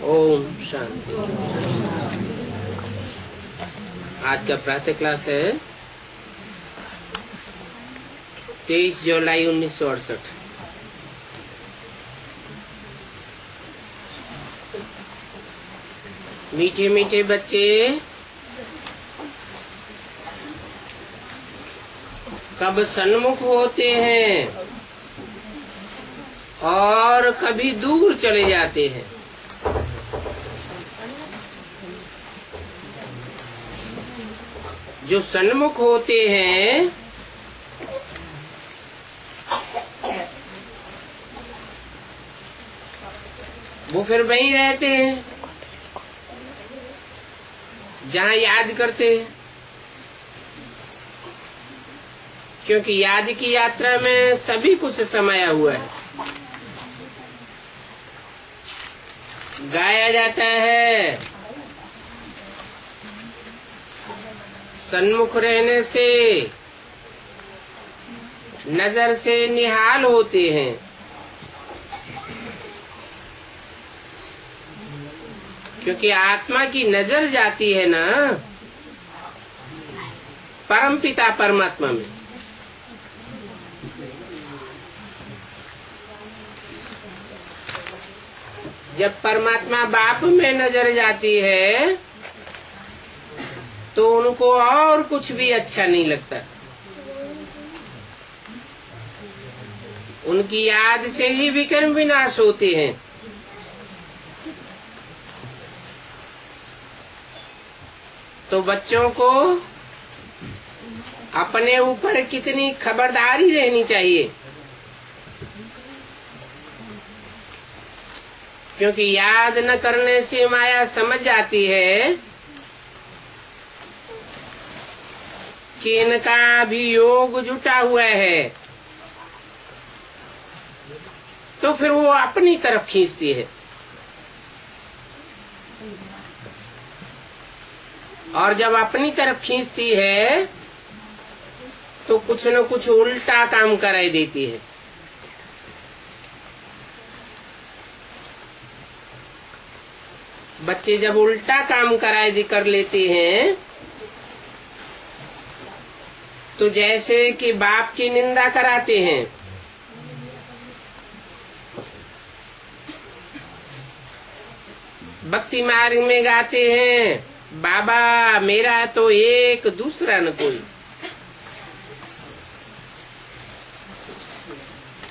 ओम शांति। आज का प्रातः क्लास है 23 जुलाई 1968। मीठे मीठे बच्चे कब सन्मुख होते हैं और कभी दूर चले जाते हैं। जो सन्मुख होते हैं वो फिर वहीं रहते हैं जहाँ याद करते हैं, क्योंकि याद की यात्रा में सभी कुछ समाया हुआ है। गाया जाता है, सन्मुख रहने से नजर से निहाल होते हैं। क्योंकि आत्मा की नजर जाती है ना परमपिता परमात्मा में। जब परमात्मा बाप में नजर जाती है तो उनको और कुछ भी अच्छा नहीं लगता। उनकी याद से ही विकर्म विनाश होते हैं। तो बच्चों को अपने ऊपर कितनी खबरदारी रहनी चाहिए, क्योंकि याद न करने से माया समझ जाती है कि इनका भी योग जुटा हुआ है, तो फिर वो अपनी तरफ खींचती है। और जब अपनी तरफ खींचती है तो कुछ न कुछ उल्टा काम कराई देती है। बच्चे जब उल्टा काम कराई कर लेते हैं तो जैसे कि बाप की निंदा कराते हैं। भक्ति मार्ग में गाते हैं, बाबा मेरा तो एक दूसरा न कोई।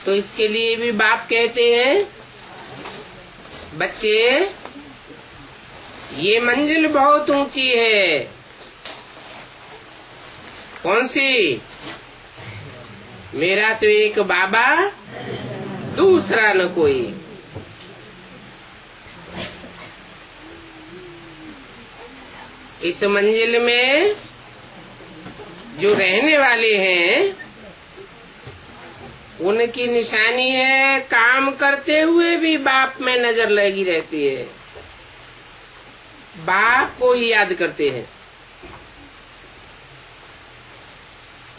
तो इसके लिए भी बाप कहते हैं, बच्चे ये मंजिल बहुत ऊंची है। कौन सी? मेरा तो एक बाबा दूसरा न कोई। इस मंजिल में जो रहने वाले हैं उनकी निशानी है, काम करते हुए भी बाप में नजर लगी रहती है, बाप को ही याद करते हैं।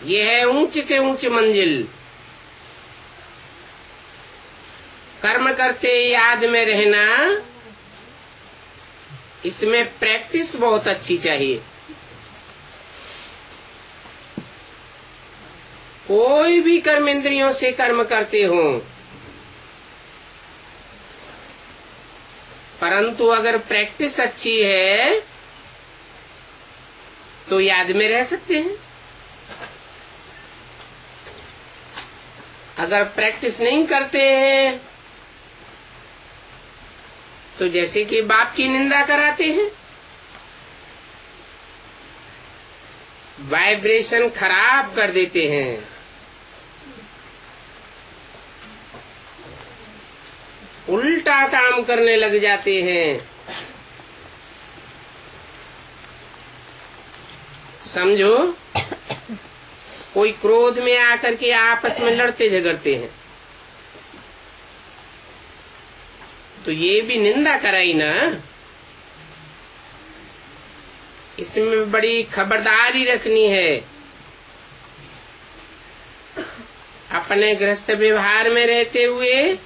यह है ऊंच से ऊंच मंजिल। कर्म करते याद में रहना, इसमें प्रैक्टिस बहुत अच्छी चाहिए। कोई भी कर्म इंद्रियों से कर्म करते हो, परंतु अगर प्रैक्टिस अच्छी है तो याद में रह सकते हैं। अगर प्रैक्टिस नहीं करते हैं तो जैसे कि बाप की निंदा कराते हैं, वाइब्रेशन खराब कर देते हैं। उल्टा काम करने लग जाते हैं। समझो, कोई क्रोध में आकर के आपस में लड़ते झगड़ते हैं तो ये भी निंदा कराई ना। इसमें बड़ी खबरदारी रखनी है। अपने गृहस्थ व्यवहार में रहते हुए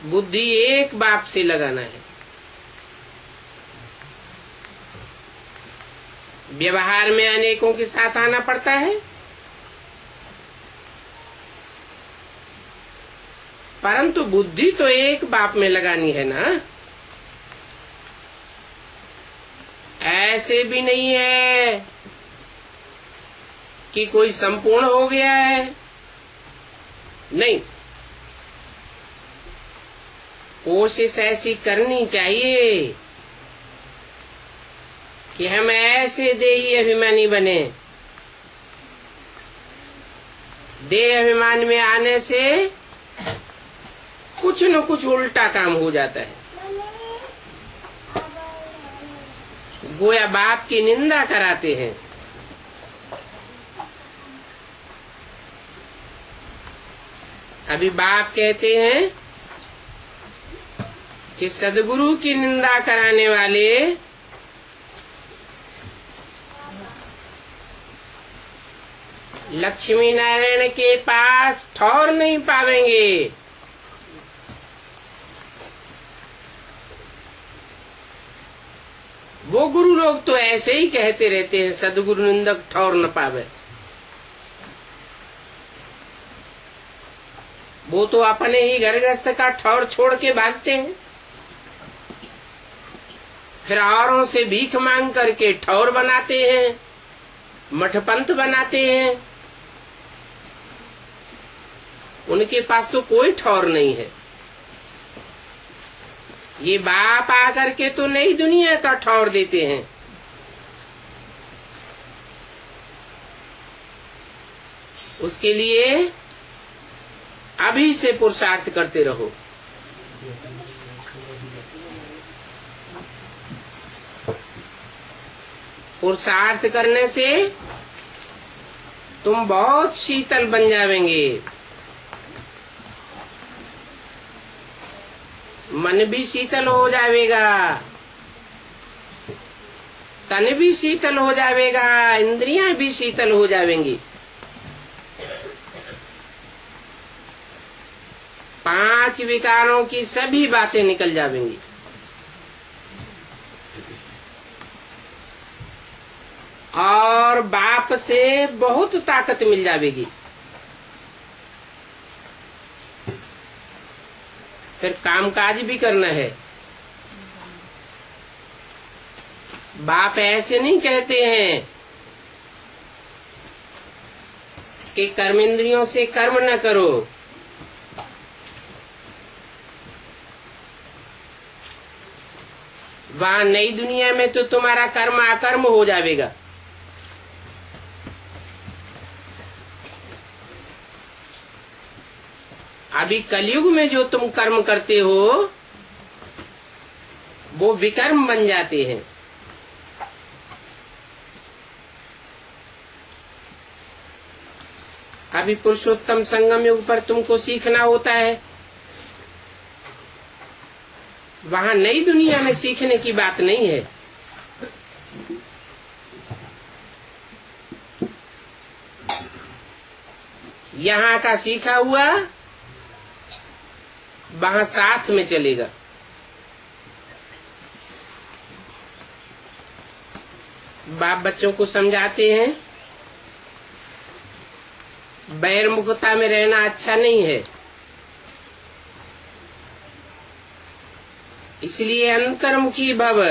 बुद्धि एक बाप से लगाना है। व्यवहार में अनेकों के साथ आना पड़ता है, परंतु बुद्धि तो एक बाप में लगानी है ना। ऐसे भी नहीं है कि कोई संपूर्ण हो गया है, नहीं। कोशिश ऐसी करनी चाहिए कि हम ऐसे देही अभिमानी बने। देह अभिमान में आने से कुछ न कुछ उल्टा काम हो जाता है। गोया बाप की निंदा कराते हैं। अभी बाप कहते हैं कि सदगुरु की निंदा कराने वाले लक्ष्मी नारायण के पास ठौर नहीं पावेंगे। वो गुरु लोग तो ऐसे ही कहते रहते हैं, सदगुरु निंदक ठौर न पावे। वो तो अपने ही घर गृहस्थ का ठौर छोड़ के भागते हैं, फिर औरों से भीख मांग करके ठौर बनाते हैं, मठपंथ बनाते हैं। उनके पास तो कोई ठौर नहीं है। ये बाप आकर के तो नई दुनिया का ठौर देते हैं। उसके लिए अभी से पुरुषार्थ करते रहो। पुरुषार्थ करने से तुम बहुत शीतल बन जावेंगे। मन भी शीतल हो जाएगा, तन भी शीतल हो जाएगा, इंद्रियां भी शीतल हो जाएंगी। 5 विकारों की सभी बातें निकल जाएंगी। और बाप से बहुत ताकत मिल जाएगी। फिर कामकाज भी करना है। बाप ऐसे नहीं कहते हैं कि कर्मेंद्रियों से कर्म न करो। वहां नई दुनिया में तो तुम्हारा कर्म अकर्म हो जाएगा। अभी कलयुग में जो तुम कर्म करते हो वो विकर्म बन जाते हैं। अभी पुरुषोत्तम संगम युग पर तुमको सीखना होता है। वहां नई दुनिया में सीखने की बात नहीं है। यहाँ का सीखा हुआ वहां साथ में चलेगा। बाप बच्चों को समझाते हैं बहिर्मुखता में रहना अच्छा नहीं है, इसलिए अंतर्मुखी भव।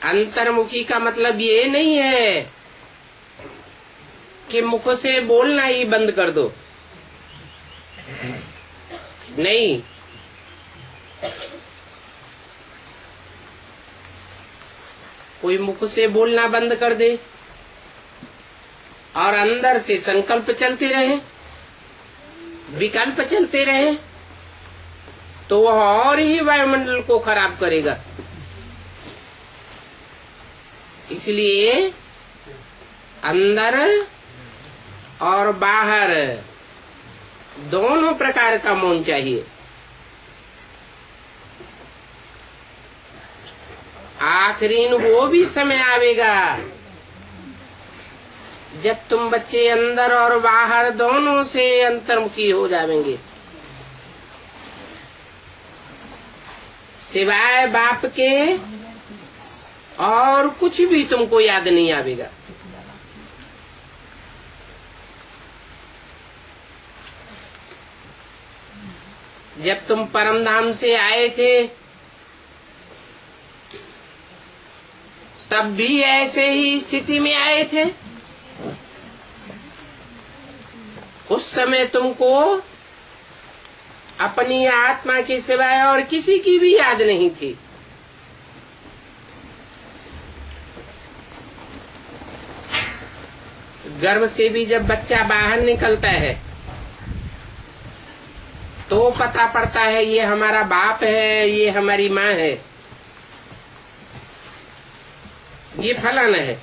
अंतर्मुखी का मतलब ये नहीं है कि मुख से बोलना ही बंद कर दो, नहीं। कोई मुख से बोलना बंद कर दे और अंदर से संकल्प चलते रहे, विकल्प चलते रहे, तो वह और ही वायुमंडल को खराब करेगा। इसलिए अंदर और बाहर दोनों प्रकार का मौन चाहिए। आखिरी वो भी समय आवेगा जब तुम बच्चे अंदर और बाहर दोनों से अंतर्मुखी हो जाएंगे, सिवाय बाप के और कुछ भी तुमको याद नहीं आवेगा। जब तुम परम धाम से आए थे तब भी ऐसे ही स्थिति में आए थे। उस समय तुमको अपनी आत्मा के सिवाय और किसी की भी याद नहीं थी। गर्भ से भी जब बच्चा बाहर निकलता है तो पता पड़ता है ये हमारा बाप है, ये हमारी माँ है, ये फलाना है।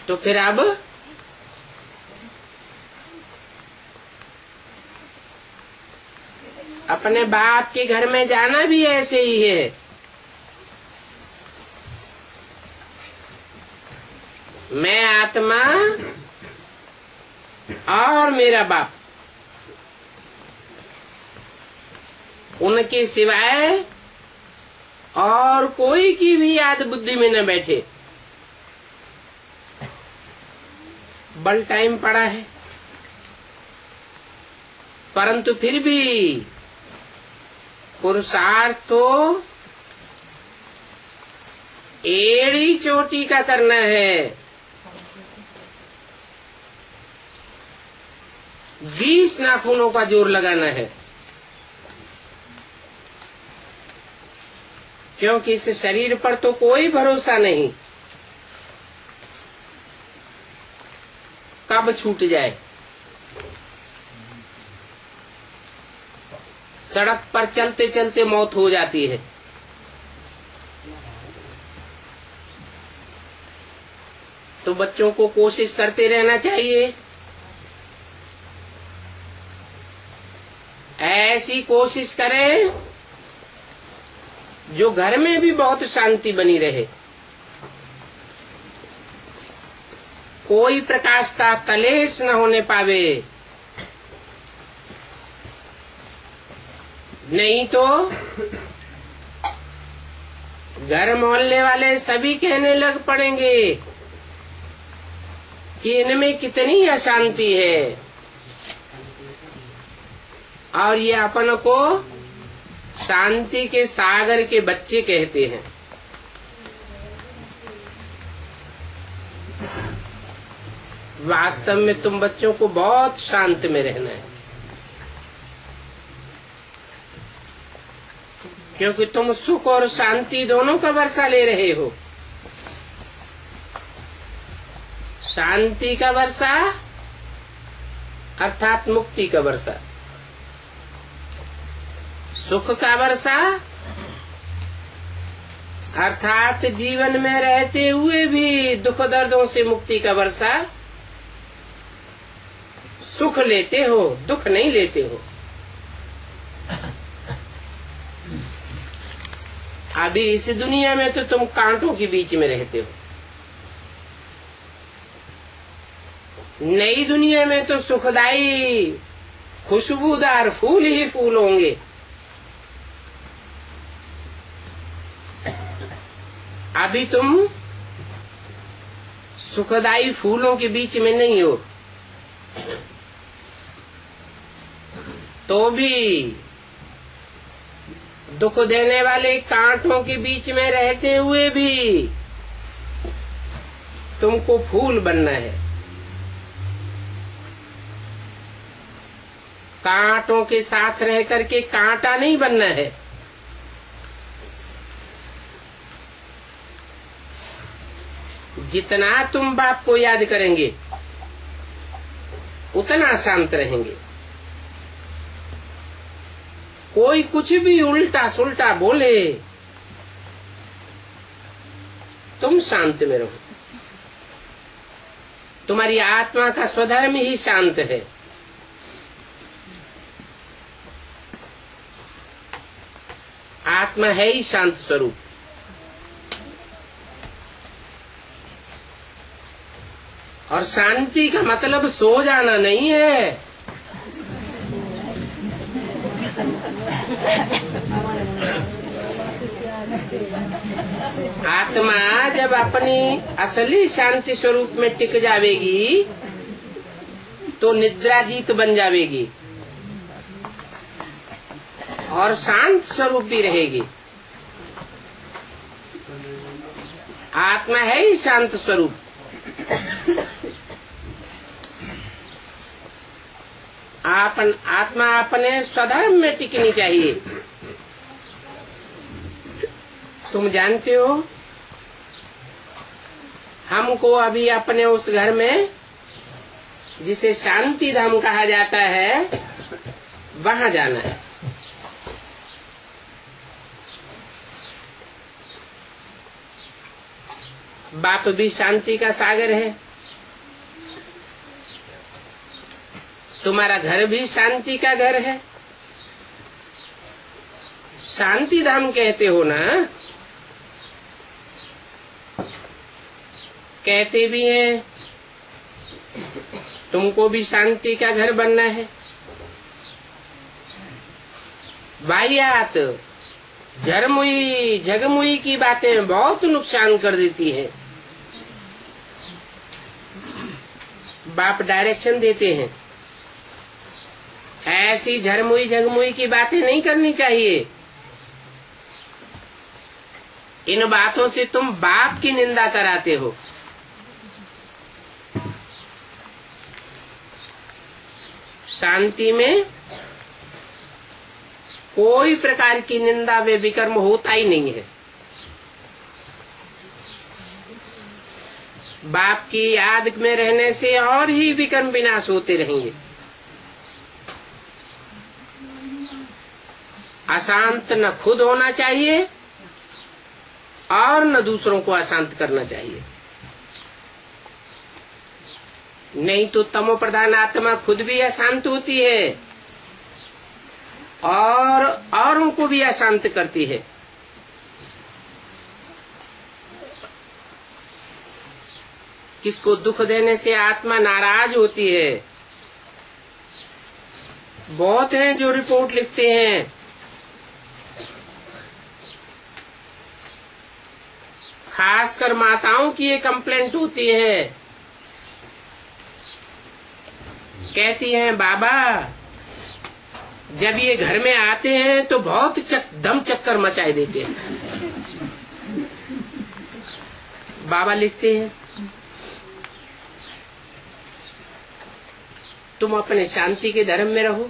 तो फिर अब अपने बाप के घर में जाना भी ऐसे ही है। मैं आत्मा और मेरा बाप, उनके सिवाय और कोई की भी याद बुद्धि में न बैठे। बल टाइम पड़ा है, परंतु फिर भी पुरुषार्थ तो एड़ी चोटी का करना है। 20 नाखूनों का जोर लगाना है, क्योंकि इस शरीर पर तो कोई भरोसा नहीं, कब छूट जाए। सड़क पर चलते चलते मौत हो जाती है। तो बच्चों को कोशिश करते रहना चाहिए, ऐसी कोशिश करें जो घर में भी बहुत शांति बनी रहे, कोई प्रकाश का कलेश न होने पावे। नहीं तो घर मोहल्ले वाले सभी कहने लग पड़ेंगे कि इनमें कितनी अशांति है, और ये अपन को शांति के सागर के बच्चे कहते हैं। वास्तव में तुम बच्चों को बहुत शांत में रहना है, क्योंकि तुम सुख और शांति दोनों का वर्षा ले रहे हो। शांति का वर्षा अर्थात मुक्ति का वर्षा, सुख का वर्षा अर्थात जीवन में रहते हुए भी दुख दर्दों से मुक्ति का वर्षा। सुख लेते हो, दुख नहीं लेते हो। अभी इस दुनिया में तो तुम कांटों के बीच में रहते हो, नई दुनिया में तो सुखदाई खुशबूदार फूल ही फूल होंगे। अभी तुम सुखदाई फूलों के बीच में नहीं हो, तो भी दुख देने वाले कांटों के बीच में रहते हुए भी तुमको फूल बनना है। कांटों के साथ रह करके कांटा नहीं बनना है। जितना तुम बाप को याद करेंगे उतना शांत रहेंगे। कोई कुछ भी उल्टा सुल्टा बोले, तुम शांत में रहो। तुम्हारी आत्मा का स्वधर्म ही शांत है। आत्मा है ही शांत स्वरूप। और शांति का मतलब सो जाना नहीं है। आत्मा जब अपनी असली शांति स्वरूप में टिक जावेगी तो निद्राजीत बन जावेगी और शांत स्वरूप भी रहेगी। आत्मा है ही शांत स्वरूप। आत्मा अपने स्वधर्म में टिकनी चाहिए। तुम जानते हो, हमको अभी अपने उस घर में जिसे शांति धाम कहा जाता है वहां जाना है। बाप भी शांति का सागर है, तुम्हारा घर भी शांति का घर है। शांति धाम कहते हो ना, कहते भी हैं तुमको भी शांति का घर बनना है। वाहियात झरमुई झगमुई की बातें बहुत नुकसान कर देती है। बाप डायरेक्शन देते हैं, ऐसी झरमुई झगमुई की बातें नहीं करनी चाहिए। इन बातों से तुम बाप की निंदा कराते हो। शांति में कोई प्रकार की निंदा व विकर्म होता ही नहीं है। बाप की याद में रहने से और ही विकर्म विनाश होते रहेंगे। अशांत न खुद होना चाहिए और न दूसरों को अशांत करना चाहिए। नहीं तो तमो प्रधान आत्मा खुद भी अशांत होती है और औरों को भी अशांत करती है। किसको दुख देने से आत्मा नाराज होती है। बहुत हैं जो रिपोर्ट लिखते हैं, खासकर माताओं की ये कंप्लेंट होती है, कहती हैं बाबा जब ये घर में आते हैं तो बहुत दम चक्कर मचाए देते हैं। बाबा लिखते हैं तुम अपने शांति के धर्म में रहो।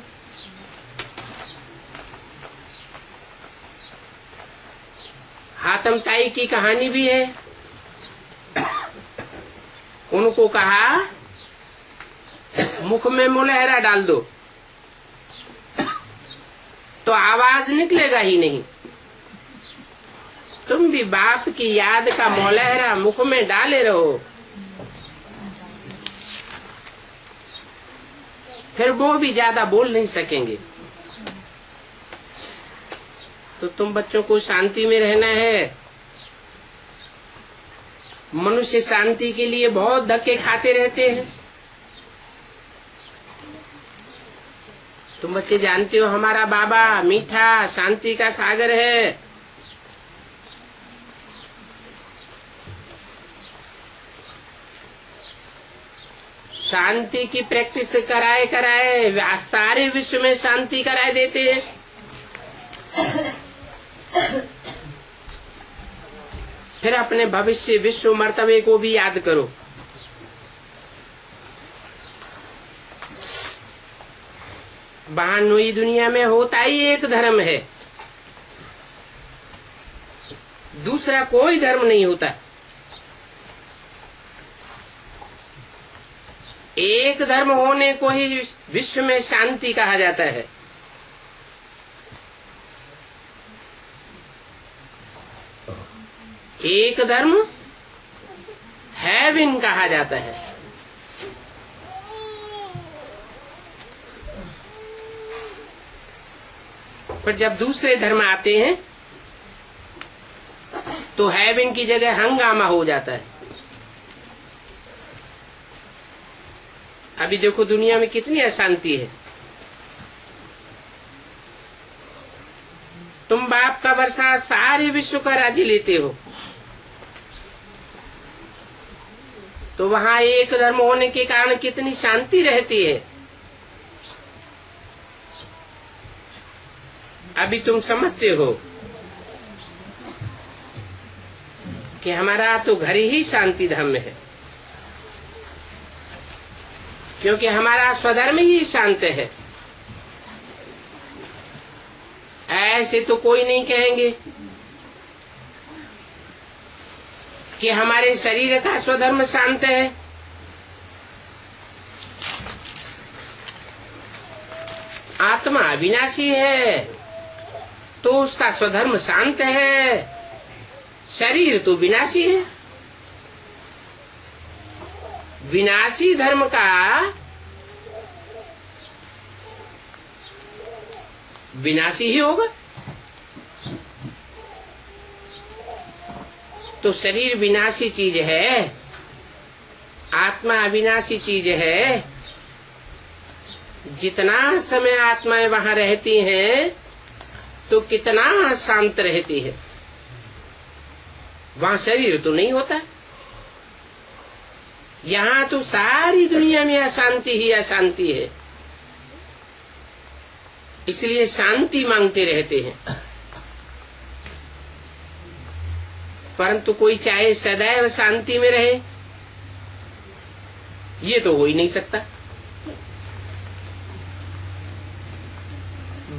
हातम ताई की कहानी भी है। उनको कहा मुख में मुलहरा डाल दो तो आवाज निकलेगा ही नहीं। तुम भी बाप की याद का मुलहरा मुख में डाले रहो, फिर वो भी ज्यादा बोल नहीं सकेंगे। तो तुम बच्चों को शांति में रहना है। मनुष्य शांति के लिए बहुत धक्के खाते रहते हैं। तुम बच्चे जानते हो हमारा बाबा मीठा शांति का सागर है। शांति की प्रैक्टिस कराए कराए सारे विश्व में शांति कराए देते हैं। फिर अपने भविष्य विश्व मर्तबे को भी याद करो। बहानुई दुनिया में होता ही एक धर्म है, दूसरा कोई धर्म नहीं होता। एक धर्म होने को ही विश्व में शांति कहा जाता है। एक धर्म हेवन कहा जाता है। पर जब दूसरे धर्म आते हैं तो हेवन की जगह हंगामा हो जाता है। अभी देखो दुनिया में कितनी अशांति है। तुम बाप का वर्षा सारे विश्व का राज्य लेते हो, तो वहां एक धर्म होने के कारण कितनी शांति रहती है। अभी तुम समझते हो कि हमारा तो घर ही शांति धर्म है, क्योंकि हमारा स्वधर्म ही शांत है। ऐसे तो कोई नहीं कहेंगे कि हमारे शरीर का स्वधर्म शांत है। आत्मा अविनाशी है तो उसका स्वधर्म शांत है, शरीर तो विनाशी है। विनाशी धर्म का विनाशी ही होगा। तो शरीर विनाशी चीज है, आत्मा अविनाशी चीज है। जितना समय आत्माएं वहां रहती हैं तो कितना शांत रहती है। वहां शरीर तो नहीं होता। यहाँ तो सारी दुनिया में अशांति ही अशांति है, इसलिए शांति मांगते रहते हैं। परंतु कोई चाहे सदैव शांति में रहे, ये तो हो ही नहीं सकता।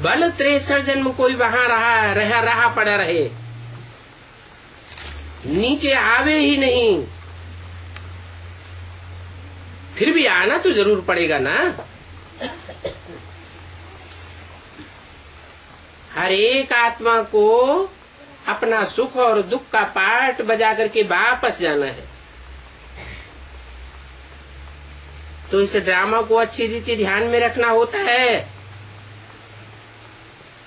बल 63 जन्म कोई वहां रहा पड़ा रहे, नीचे आवे ही नहीं, फिर भी आना तो जरूर पड़ेगा ना। हर एक आत्मा को अपना सुख और दुख का पार्ट बजा करके वापस जाना है। तो इस ड्रामा को अच्छी रीति ध्यान में रखना होता है।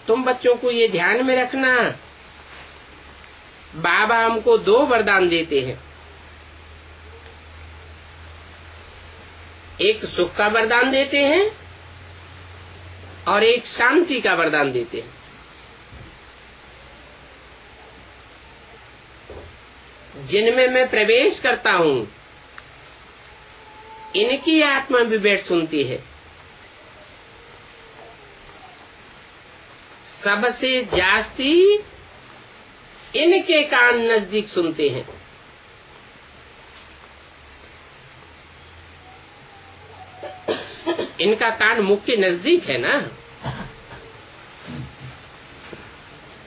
तुम बच्चों को ये ध्यान में रखना, बाबा हमको 2 वरदान देते हैं। एक सुख का वरदान देते हैं और एक शांति का वरदान देते हैं। जिनमें मैं प्रवेश करता हूं, इनकी आत्मा भी बैठ सुनती है। सबसे जास्ती इनके कान नजदीक सुनते हैं। इनका कान मुख के नजदीक है ना।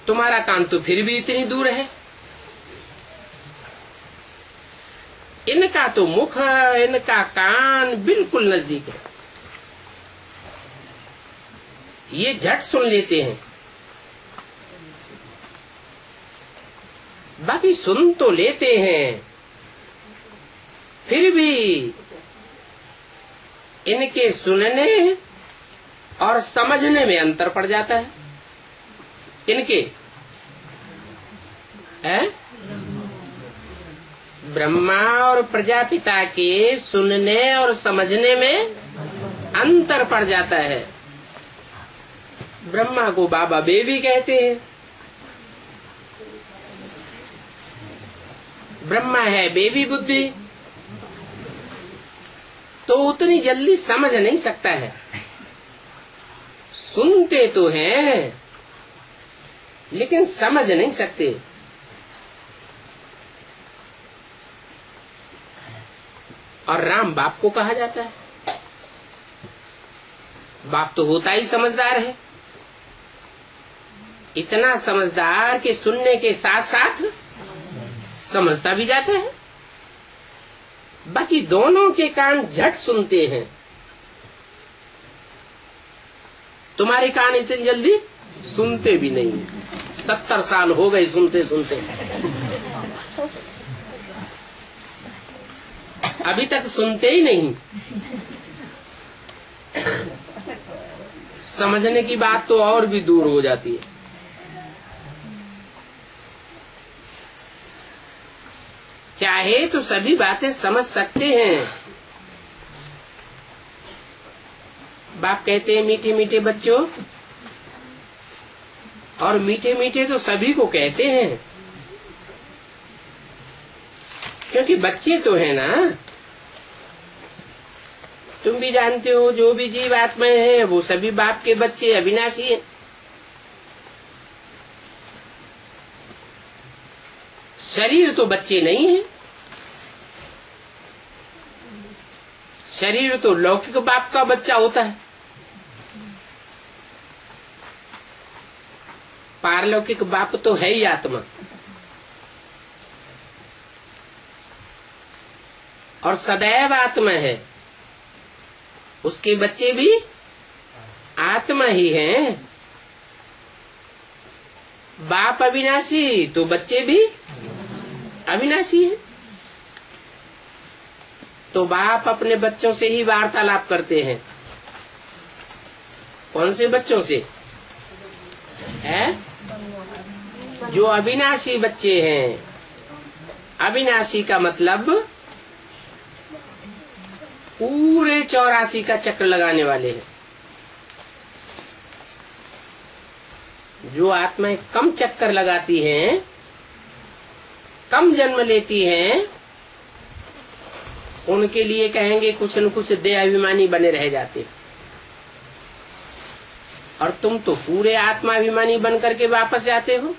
तुम्हारा कान तो फिर भी इतनी दूर है। इनका तो मुख, इनका कान बिल्कुल नजदीक है। ये झट सुन लेते हैं। बाकी सुन तो लेते हैं, फिर भी इनके सुनने और समझने में अंतर पड़ जाता है। इनके ब्रह्मा और प्रजापिता के सुनने और समझने में अंतर पड़ जाता है। ब्रह्मा को बाबा बेबी कहते हैं। ब्रह्मा है बेबी बुद्धि, तो उतनी जल्दी समझ नहीं सकता है। सुनते तो हैं लेकिन समझ नहीं सकते। और राम बाप को कहा जाता है। बाप तो होता ही समझदार है, इतना समझदार कि सुनने के साथ साथ समझता भी जाता है। बाकी दोनों के कान झट सुनते हैं। तुम्हारे कान इतनी जल्दी सुनते भी नहीं। 70 साल हो गए सुनते सुनते, अभी तक सुनते ही नहीं। समझने की बात तो और भी दूर हो जाती है। चाहे तो सभी बातें समझ सकते हैं, बाप कहते हैं मीठे मीठे बच्चों, और मीठे मीठे तो सभी को कहते हैं, क्योंकि बच्चे तो है ना। तुम भी जानते हो जो भी जीव आत्माएं हैं वो सभी बाप के बच्चे अविनाशी हैं। शरीर तो बच्चे नहीं है, शरीर तो लौकिक बाप का बच्चा होता है। पारलौकिक बाप तो है ही आत्मा, और सदैव आत्मा है, उसके बच्चे भी आत्मा ही हैं। बाप अविनाशी तो बच्चे भी अविनाशी हैं। तो बाप अपने बच्चों से ही वार्तालाप करते हैं। कौन से बच्चों से? है जो अविनाशी बच्चे हैं। अविनाशी का मतलब पूरे 84 का चक्र लगाने वाले हैं। जो आत्माएं कम चक्कर लगाती हैं, कम जन्म लेती हैं, उनके लिए कहेंगे कुछ न कुछ देहाभिमानी बने रह जाते। और तुम तो पूरे आत्माभिमानी बन करके वापस जाते हो।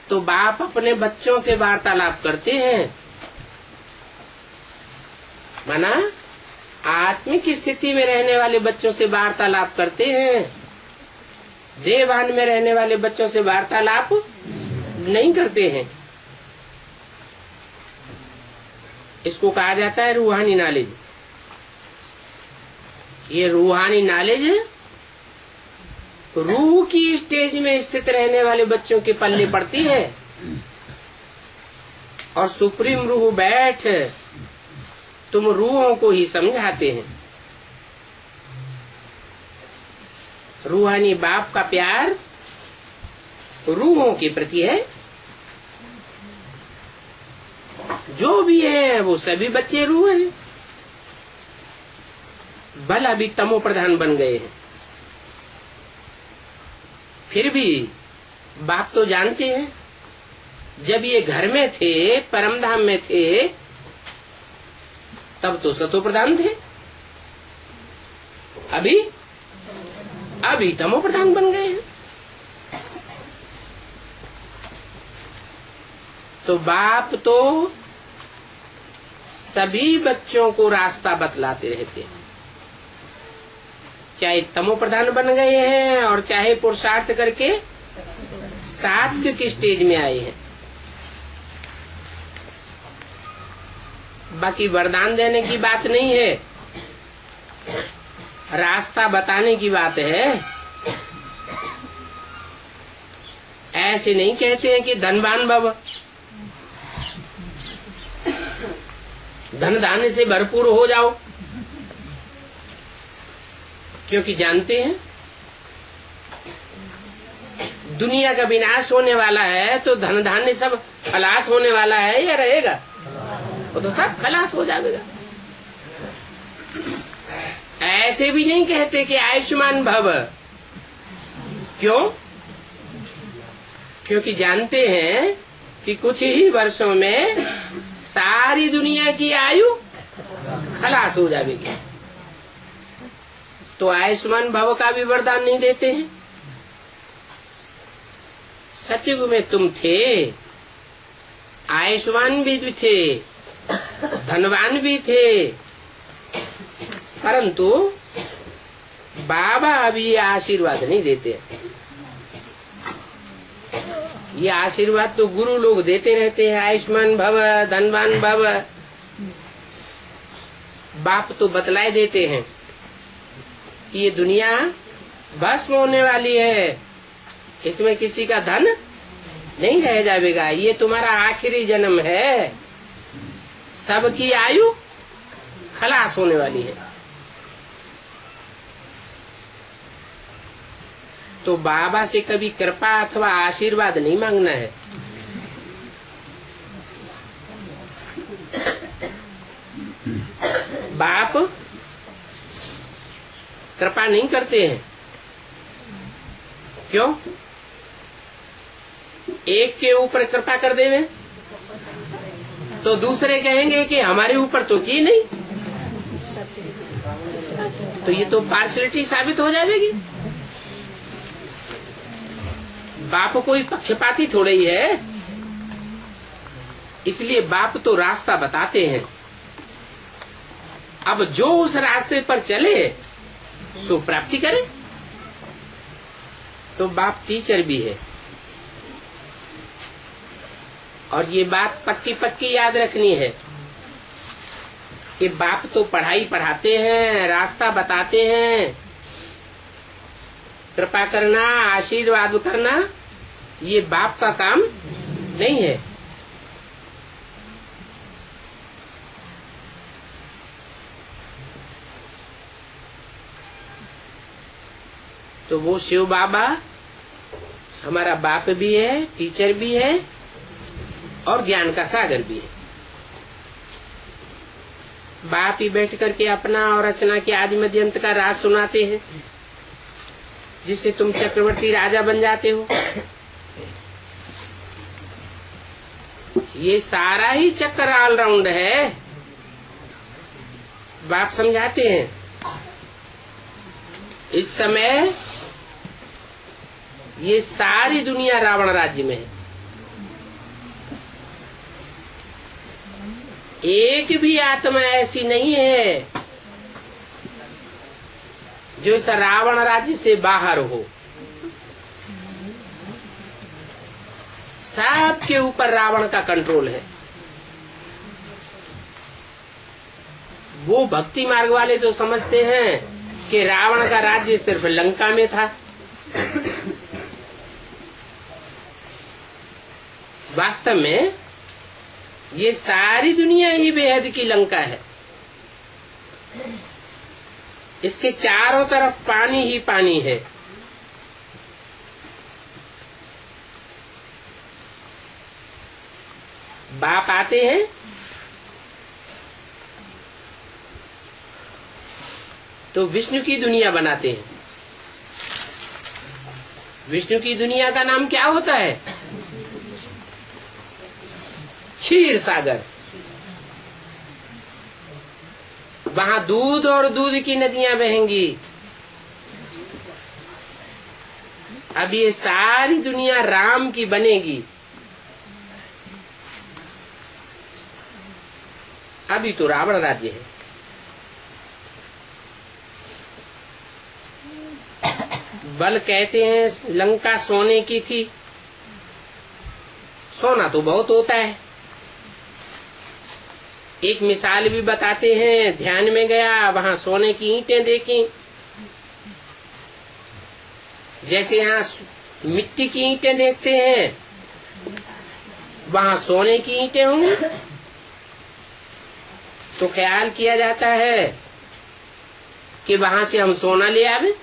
तो बाप अपने बच्चों से वार्तालाप करते हैं, माना आत्मिक स्थिति में रहने वाले बच्चों से वार्तालाप करते हैं। देहभान में रहने वाले बच्चों से वार्तालाप नहीं करते हैं। इसको कहा जाता है रूहानी नॉलेज। ये रूहानी नॉलेज रूह की स्टेज में स्थित रहने वाले बच्चों के पल्ले पड़ती है, और सुप्रीम रूह बैठ तुम रूहों को ही समझाते हैं। रूहानी बाप का प्यार रूहों के प्रति है। जो भी है वो सभी बच्चे रूह हैं। भला भी तमो प्रधान बन गए हैं, फिर भी बाप तो जानते हैं। जब ये घर में थे, परमधाम में थे, तब तो सतो प्रधान थे। अभी तमो प्रधान बन गए हैं। तो बाप तो सभी बच्चों को रास्ता बतलाते रहते हैं, चाहे तमो प्रधान बन गए हैं और चाहे पुरुषार्थ करके सात्विक स्टेज में आए हैं। बाकी वरदान देने की बात नहीं है, रास्ता बताने की बात है। ऐसे नहीं कहते हैं कि धनवान भव, धन धान्य से भरपूर हो जाओ, क्योंकि जानते हैं दुनिया का विनाश होने वाला है, तो धन धान्य सब खलास होने वाला है या रहेगा? वो तो सब खलास हो जाएगा। ऐसे भी नहीं कहते कि आयुष्मान भव। क्यों? क्योंकि जानते हैं कि कुछ ही वर्षों में सारी दुनिया की आयु खलास हो जाएगी। तो आयुष्मान भव का भी वरदान नहीं देते हैं। सतयुग में तुम थे, आयुष्मान भी थे, धनवान भी थे, परंतु बाबा अभी आशीर्वाद नहीं देते। ये आशीर्वाद तो गुरु लोग देते रहते हैं, आयुष्मान भव, धनवान भव। बाप तो बतलाए देते हैं ये दुनिया भस्म होने वाली है, इसमें किसी का धन नहीं रह जाएगा। ये तुम्हारा आखिरी जन्म है, सबकी आयु खलास होने वाली है। तो बाबा से कभी कृपा अथवा आशीर्वाद नहीं मांगना है। बाप कृपा नहीं करते हैं। क्यों? एक के ऊपर कृपा कर देवे तो दूसरे कहेंगे कि हमारे ऊपर तो की नहीं, तो ये तो पार्शियलिटी साबित हो जाएगी। बाप कोई पक्षपाती थोड़ा ही है, इसलिए बाप तो रास्ता बताते हैं। अब जो उस रास्ते पर चले सो प्राप्ति करे। तो बाप टीचर भी है, और ये बात पक्की पक्की याद रखनी है कि बाप तो पढ़ाई पढ़ाते हैं, रास्ता बताते हैं। कृपा करना, आशीर्वाद करना ये बाप का काम नहीं है। तो वो शिव बाबा हमारा बाप भी है, टीचर भी है, और ज्ञान का सागर भी है। बाप ही बैठ करके अपना और रचना के आदि मध्य अंत का राज सुनाते हैं, जिससे तुम चक्रवर्ती राजा बन जाते हो। ये सारा ही चक्कर ऑलराउंड है, बाप समझाते हैं। इस समय ये सारी दुनिया रावण राज्य में है। एक भी आत्मा ऐसी नहीं है जो इस रावण राज्य से बाहर हो। सबके ऊपर रावण का कंट्रोल है। वो भक्ति मार्ग वाले तो समझते हैं कि रावण का राज्य सिर्फ लंका में था। वास्तव में ये सारी दुनिया ही बेहद की लंका है। इसके चारों तरफ पानी ही पानी है। बाप आते हैं तो विष्णु की दुनिया बनाते हैं। विष्णु की दुनिया का नाम क्या होता है? क्षीर सागर। वहां दूध और दूध की नदियां बहेंगी। अब ये सारी दुनिया राम की बनेगी। अभी तो रावण राज्य है। बल कहते हैं लंका सोने की थी। सोना तो बहुत होता है। एक मिसाल भी बताते हैं। ध्यान में गया, वहां सोने की ईंटें देखी। जैसे यहाँ मिट्टी की ईंटें देखते हैं, वहां सोने की ईंटें होंगी। तो ख्याल किया जाता है कि वहां से हम सोना ले आवे।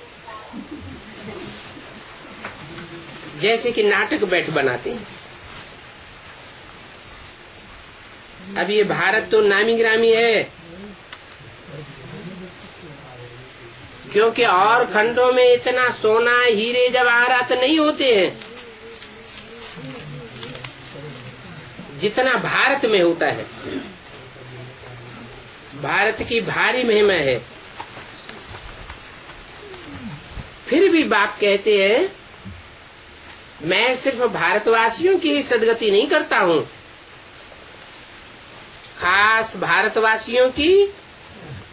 जैसे कि नाटक बैठ बनाते हैं। अब ये भारत तो नामी ग्रामी है, क्योंकि और खंडों में इतना सोना हीरे जवाहरात नहीं होते हैं जितना भारत में होता है। भारत की भारी महिमा है। फिर भी बाप कहते हैं मैं सिर्फ भारतवासियों की सदगति नहीं करता हूँ, खास भारतवासियों की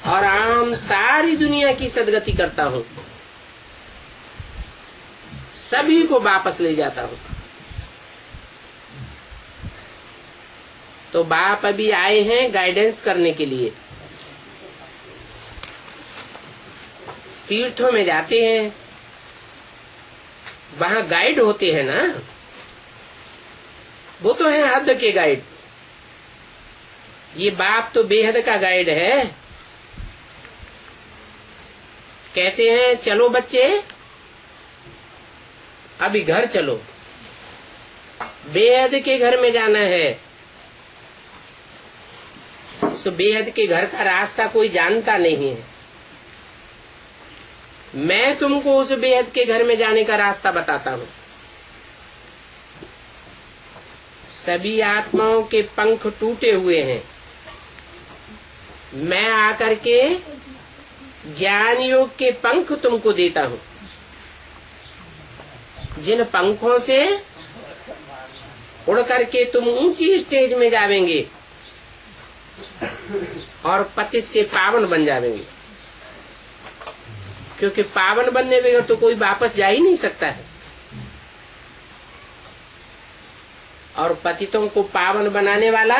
और आम सारी दुनिया की सदगति करता हूँ। सभी को वापस ले जाता हूँ। तो बाप अभी आए हैं गाइडेंस करने के लिए। तीर्थों में जाते हैं, वहां गाइड होते हैं ना, वो तो है हद के गाइड। ये बाप तो बेहद का गाइड है। कहते हैं चलो बच्चे अभी घर चलो, बेहद के घर में जाना है। सो बेहद के घर का रास्ता कोई जानता नहीं है। मैं तुमको उस बेहद के घर में जाने का रास्ता बताता हूँ। सभी आत्माओं के पंख टूटे हुए हैं, मैं आकर के ज्ञान योग के पंख तुमको देता हूँ, जिन पंखों से उड़ करके तुम ऊंची स्टेज में जावेंगे और पतित से पावन बन जावेंगे। क्योंकि पावन बनने बगैर तो कोई वापस जा ही नहीं सकता है। और पतितों को पावन बनाने वाला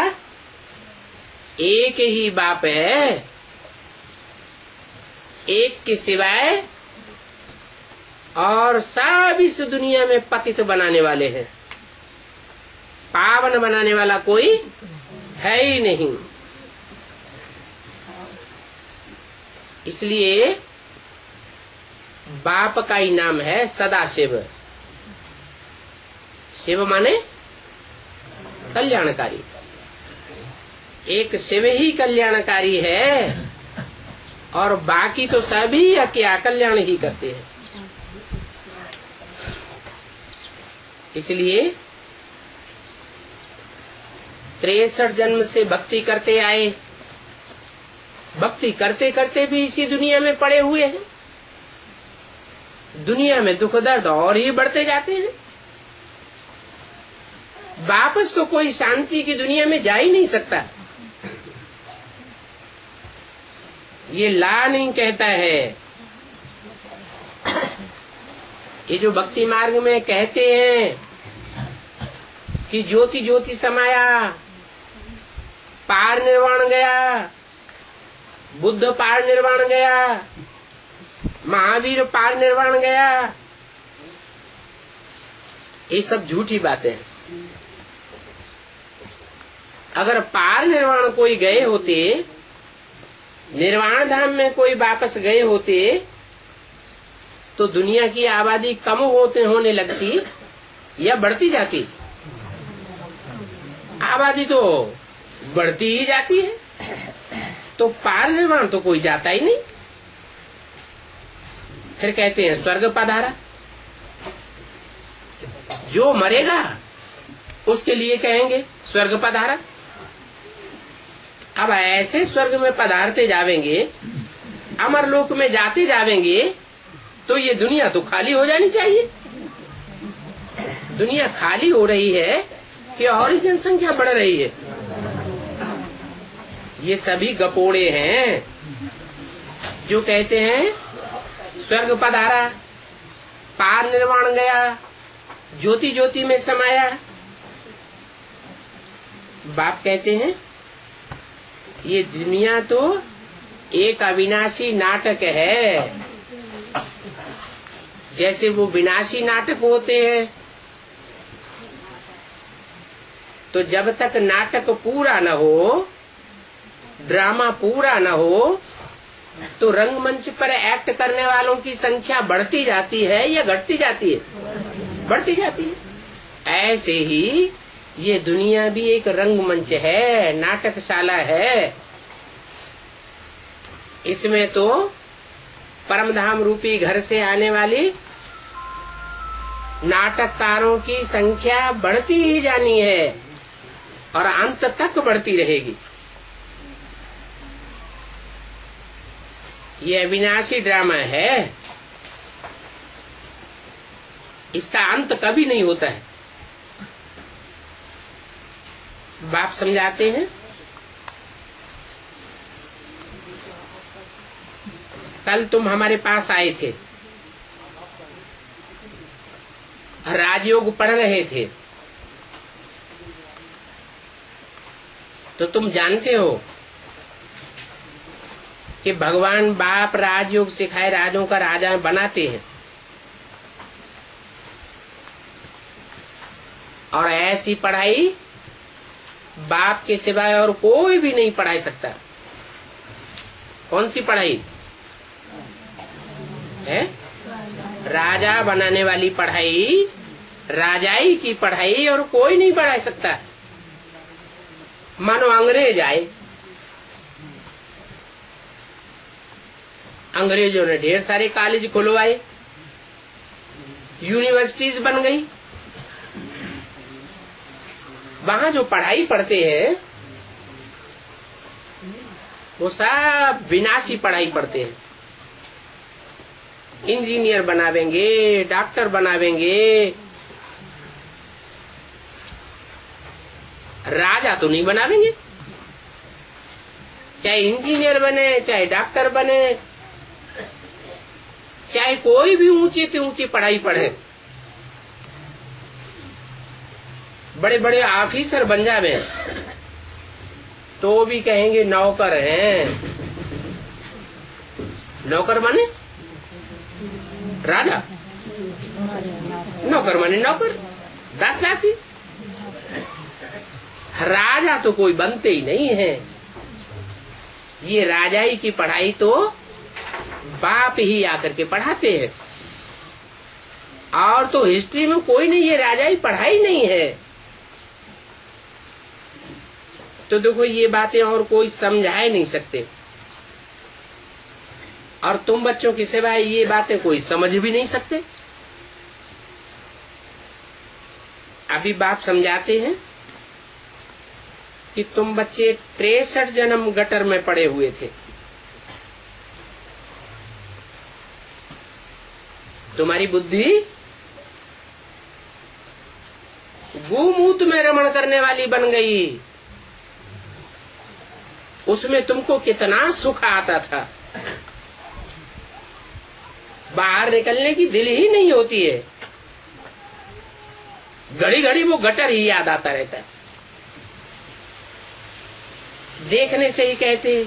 एक ही बाप है, एक के सिवाय और सब इस दुनिया में पतित बनाने वाले हैं, पावन बनाने वाला कोई है ही नहीं। इसलिए बाप का ही नाम है सदाशिव। शिव माने कल्याणकारी, एक शिव ही कल्याणकारी है और बाकी तो सभी क्या कल्याण ही करते हैं। इसलिए 63 जन्म से भक्ति करते आए, भक्ति करते करते भी इसी दुनिया में पड़े हुए हैं। दुनिया में दुख दर्द और ही बढ़ते जाते हैं। वापस तो कोई शांति की दुनिया में जा ही नहीं सकता। ये ला नहीं कहता है। ये जो भक्ति मार्ग में कहते हैं कि ज्योति ज्योति समाया, पार निर्वाण गया, बुद्ध पार निर्वाण गया, महावीर पार निर्वाण गया, ये सब झूठी बातें हैं। अगर पार निर्वाण कोई गए होते, निर्वाण धाम में कोई वापस गए होते, तो दुनिया की आबादी कम होने लगती या बढ़ती जाती? आबादी तो बढ़ती ही जाती है। तो पार निर्वाण तो कोई जाता ही नहीं। फिर कहते हैं स्वर्ग पधारा। जो मरेगा उसके लिए कहेंगे स्वर्ग पधारा। अब ऐसे स्वर्ग में पधारते जावेंगे, अमर लोक में जाते जावेंगे, तो ये दुनिया तो खाली हो जानी चाहिए। दुनिया खाली हो रही है कि और ही जनसंख्या बढ़ रही है? ये सभी गपोड़े हैं जो कहते हैं स्वर्ग पधारा, पार निर्वाण गया, ज्योति ज्योति में समाया। बाप कहते हैं ये दुनिया तो एक अविनाशी नाटक है। जैसे वो विनाशी नाटक होते हैं, तो जब तक नाटक पूरा न हो, ड्रामा पूरा न हो, तो रंगमंच पर एक्ट करने वालों की संख्या बढ़ती जाती है या घटती जाती है? बढ़ती जाती है। ऐसे ही ये दुनिया भी एक रंगमंच है, नाटकशाला है। इसमें तो परमधाम रूपी घर से आने वाली नाटककारों की संख्या बढ़ती ही जानी है और अंत तक बढ़ती रहेगी। ये अविनाशी ड्रामा है, इसका अंत कभी नहीं होता है। बाप समझाते हैं, कल तुम हमारे पास आए थे, राजयोग पढ़ रहे थे, तो तुम जानते हो कि भगवान बाप राजयोग सिखाए राजों का राजा बनाते हैं। और ऐसी पढ़ाई बाप के सिवाय और कोई भी नहीं पढ़ा सकता। कौन सी पढ़ाई है? राजा बनाने वाली पढ़ाई, राजाई की पढ़ाई, और कोई नहीं पढ़ा सकता। मानो अंग्रेज आए अंग्रेजों ने ढेर सारे कॉलेज खुलवाए, यूनिवर्सिटीज बन गई। वहां जो पढ़ाई पढ़ते हैं वो सब विनाशी पढ़ाई पढ़ते हैं। इंजीनियर बनावेंगे, डॉक्टर बनावेंगे, राजा तो नहीं बनावेंगे। चाहे इंजीनियर बने, चाहे डॉक्टर बने, चाहे कोई भी ऊंची से ऊंची पढ़ाई पढ़े, बड़े बड़े ऑफिसर बन जावे, तो भी कहेंगे नौकर हैं। नौकर माने राजा, नौकर माने नौकर, दास दासी। राजा तो कोई बनते ही नहीं है। ये राजाई की पढ़ाई तो बाप ही आकर के पढ़ाते हैं, और तो हिस्ट्री में कोई ने ये राजाई पढ़ाई नहीं है। तो देखो ये बातें और कोई समझा ही नहीं सकते, और तुम बच्चों की सिवाय ये बातें कोई समझ भी नहीं सकते। अभी बाप समझाते हैं कि तुम बच्चे 63 जन्म गटर में पड़े हुए थे। तुम्हारी बुद्धि गोमूत्र में रमण करने वाली बन गई। उसमें तुमको कितना सुख आता था, बाहर निकलने की दिल ही नहीं होती है। घड़ी घड़ी वो गटर ही याद आता रहता है। देखने से ही कहते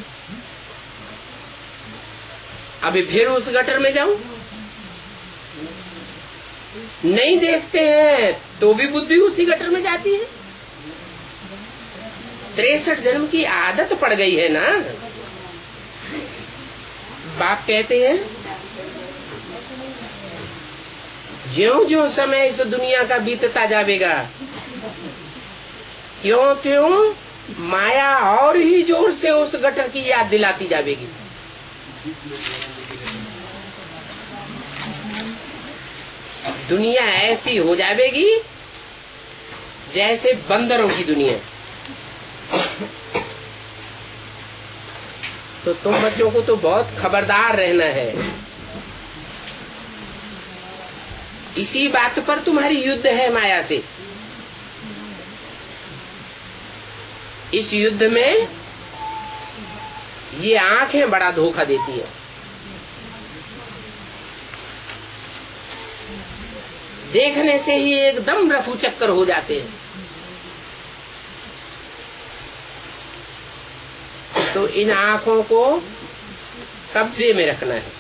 अभी फिर उस गटर में जाऊं। नहीं देखते हैं तो भी बुद्धि उसी गटर में जाती है। 63 जन्म की आदत पड़ गई है ना। बाप कहते हैं ज्यों ज्यों समय इस दुनिया का बीतता जाएगा, क्यों क्यों माया और ही जोर से उस गटर की याद दिलाती जाएगी। दुनिया ऐसी हो जाएगी जैसे बंदरों की दुनिया। तो तुम बच्चों को तो बहुत खबरदार रहना है। इसी बात पर तुम्हारी युद्ध है माया से। इस युद्ध में ये आंखें बड़ा धोखा देती है। देखने से ही एकदम रफू चक्कर हो जाते हैं। तो इन आंखों को कब्जे में रखना है।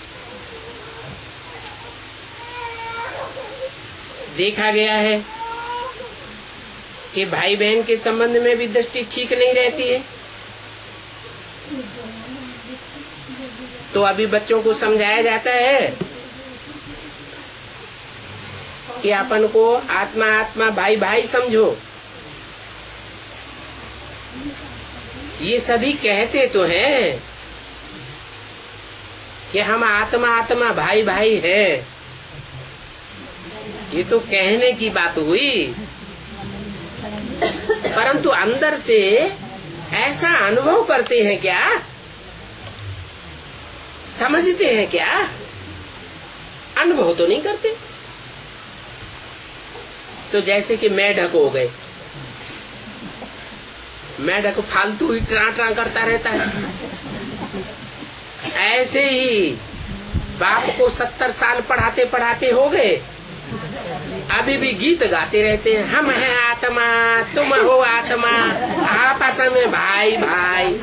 देखा गया है कि भाई बहन के संबंध में भी दृष्टि ठीक नहीं रहती है। तो अभी बच्चों को समझाया जाता है कि अपन को आत्मा आत्मा भाई भाई समझो। ये सभी कहते तो हैं कि हम आत्मा आत्मा भाई भाई है। ये तो कहने की बात हुई, परंतु अंदर से ऐसा अनुभव करते हैं क्या? समझते हैं क्या? अनुभव तो नहीं करते। तो जैसे कि मेढक हो गए, मेढक फालतू ही ट्रा ट्रा करता रहता है। ऐसे ही बाप को 70 साल पढ़ाते पढ़ाते हो गए, अभी भी गीत गाते रहते हैं। हम हैं आत्मा, तुम हो आत्मा, आपस में भाई भाई।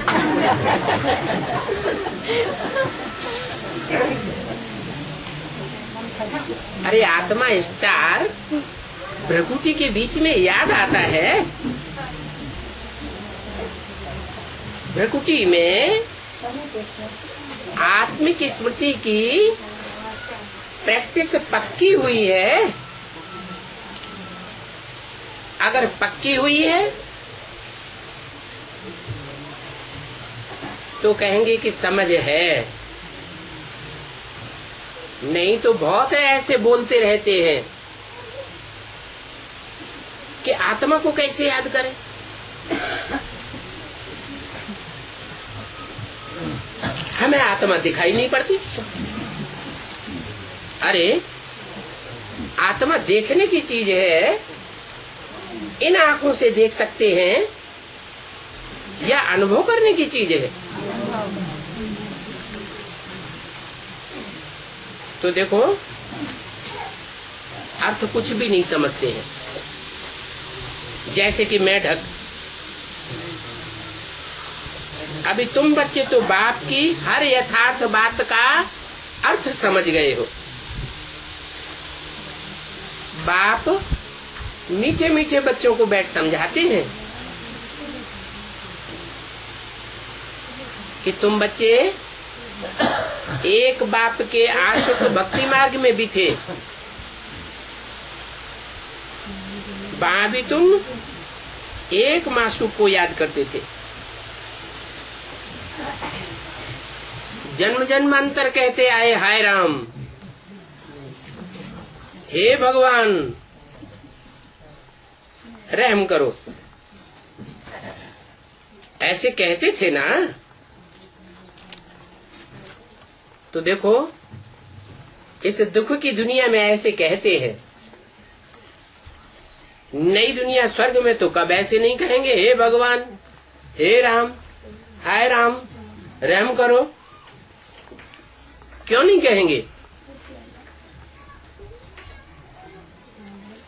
अरे आत्मा स्टार प्रकृति के बीच में याद आता है। प्रकृति में आत्मिक स्मृति की प्रैक्टिस पक्की हुई है। अगर पक्की हुई है तो कहेंगे कि समझ है। नहीं तो बहुत ऐसे बोलते रहते हैं कि आत्मा को कैसे याद करें। हमें आत्मा दिखाई नहीं पड़ती। अरे आत्मा देखने की चीज है, इन आंखों से देख सकते हैं, या अनुभव करने की चीज है। तो देखो अर्थ कुछ भी नहीं समझते हैं। जैसे कि मेढक, अभी तुम बच्चे तो बाप की हर यथार्थ बात का अर्थ समझ गए हो। बाप मीठे मीठे बच्चों को बैठ समझाते हैं कि तुम बच्चे एक बाप के आशुक भक्ति मार्ग में भी थे, वहां भी तुम एक मासूक को याद करते थे। जन्म जन्मांतर कहते आए हाय राम, हे भगवान रहम करो, ऐसे कहते थे ना। तो देखो इस दुख की दुनिया में ऐसे कहते हैं। नई दुनिया स्वर्ग में तो कब ऐसे नहीं कहेंगे, हे भगवान, हे राम, हाय राम रहम करो। क्यों नहीं कहेंगे?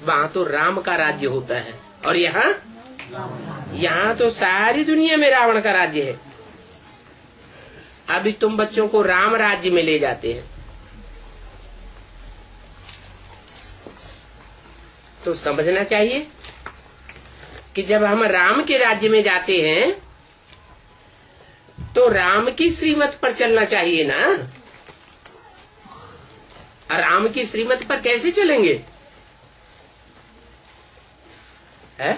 वहां तो राम का राज्य होता है, और यहाँ तो सारी दुनिया में रावण का राज्य है। अभी तुम बच्चों को राम राज्य में ले जाते हैं, तो समझना चाहिए कि जब हम राम के राज्य में जाते हैं तो राम की श्रीमत पर चलना चाहिए ना। राम की श्रीमत पर कैसे चलेंगे? है?